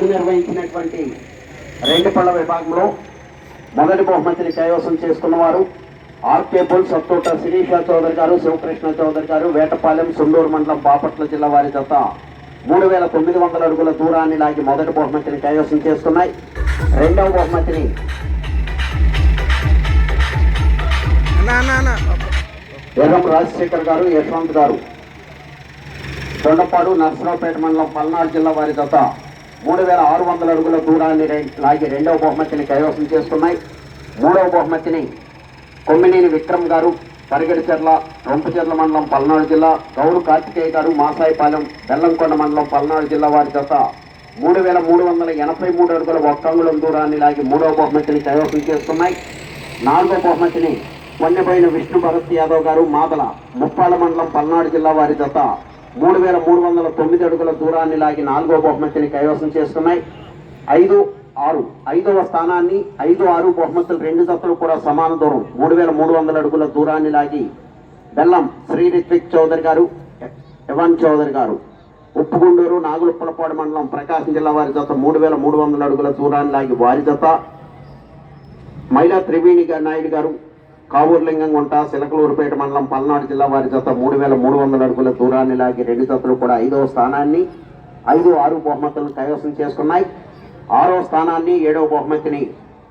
ఈరోజు నిర్వహించినటువంటి రెండు పళ్ళ విభాగంలో మొదటి బహుమతిని కైవసం చేసుకున్నవారు ఆర్కే బుల్ సత్తోట శిరీష చౌదరి గారు, శివకృష్ణ చౌదరి గారు, వేటపాలెం, సుండూరు మండలం, బాపట్ల జిల్లా వారి జత 3900 అడుగుల దూరాన్ని లాగి మొదటి బహుమతిని కైవసం చేసుకున్నాయి. రెండవ బహుమతిని ఎర్రం రాజశేఖర్ గారు, యశ్వంత్ గారు, దొండపాడు, నర్సరావుపేట మండలం, పల్నాడు జిల్లా వారి జత 3600 అడుగుల దూరాన్ని లాగి రెండవ బహుమతిని కైవసం చేసుకున్నాయి. మూడవ బహుమతిని కొమ్మినేని విక్రమ్ గారు, పరిగెడిచెర్ల, రొంపుచెర్ల మండలం, పల్నాడు జిల్లా, గౌరు కార్తికేయ గారు, మాసాయిపాలెం, బెల్లంకొండ మండలం, పల్నాడు జిల్లా వారి జత 3383 అడుగుల 1 అంగుళం దూరాన్ని లాగి మూడవ బహుమతిని కైవసం చేసుకున్నాయి. నాలుగవ బహుమతిని కొన్నెబోయిన విష్ణు భరత్ యాదవ్ గారు, మాదల, ముప్పాళ్ళ మండలం, పల్నాడు జిల్లా వారి జత 3309 అడుగుల దూరాన్ని లాగి నాలుగవ బహుమతిని కైవసం చేసుకున్నాయి. 5-6 ఐదవ స్థానాన్ని 5-6 బహుమతులు రెండు జతలు కూడా సమాన దూరం 3300 అడుగుల దూరాన్ని లాగి బెల్లం శ్రీ రిత్విక్ చౌదరి గారు, యవన్ చౌదరి గారు, ఉప్పుగుండూరు, నాగులుప్పలపాడు మండలం, ప్రకాశం జిల్లా వారి జత 3300 అడుగుల దూరాన్ని లాగి వారి జత. మైలా త్రివేణి నాయుడు గారు, కావూరులింగంగుంట, సిలకలూరుపేట మండలం, పల్నాడు జిల్లా వారి జత 3300 అడుగుల దూరాన్ని లాగి రెండు జతలు కూడా 5వ స్థానాన్ని 5-6 బహుమతులను కైవసం చేసుకున్నాయి. 6వ స్థానాన్ని 7వ బహుమతిని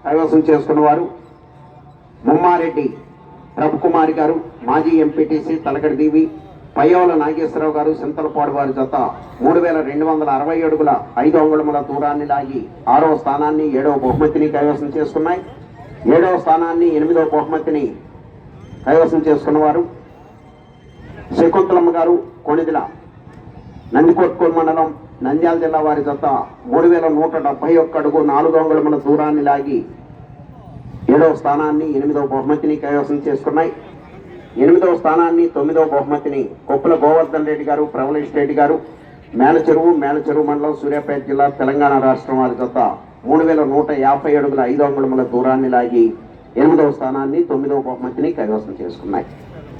కైవసం చేసుకున్నవారు ముమ్మారెడ్డి ప్రభుకుమారి గారు, మాజీ ఎంపీటీసీ తలకడి దీవి, పయ్యోల నాగేశ్వరరావు గారు, సింతలపాడు వారి జత 3260 అడుగుల 5 అంగుళముల దూరాన్ని లాగి 6వ స్థానాన్ని 7వ బహుమతిని కైవసం చేసుకున్నాయి. 7వ స్థానాన్ని 8వ బహుమతిని కైవసం చేసుకున్నవారు శకుంతలమ్మ గారు, కొణిదిల, నందికొట్కూరు మండలం, నంద్యాల జిల్లా వారి జత 3171 అడుగు 4 అంగుళముల దూరాన్ని లాగి 7వ స్థానాన్ని 8వ బహుమతిని కైవసం చేసుకున్నాయి. 8వ స్థానాన్ని 9వ బహుమతిని కొప్పుల గోవర్ధన్ రెడ్డి గారు, ప్రవలేష్ రెడ్డి గారు, మేలచెరువు మండలం, సూర్యాపేట జిల్లా, తెలంగాణ రాష్ట్రం వారి జత 3150 అడుగుల 5 అంగుళముల దూరాన్ని లాగి 8వ స్థానాన్ని 9వ బహుమతిని కైవసం చేసుకున్నాయి.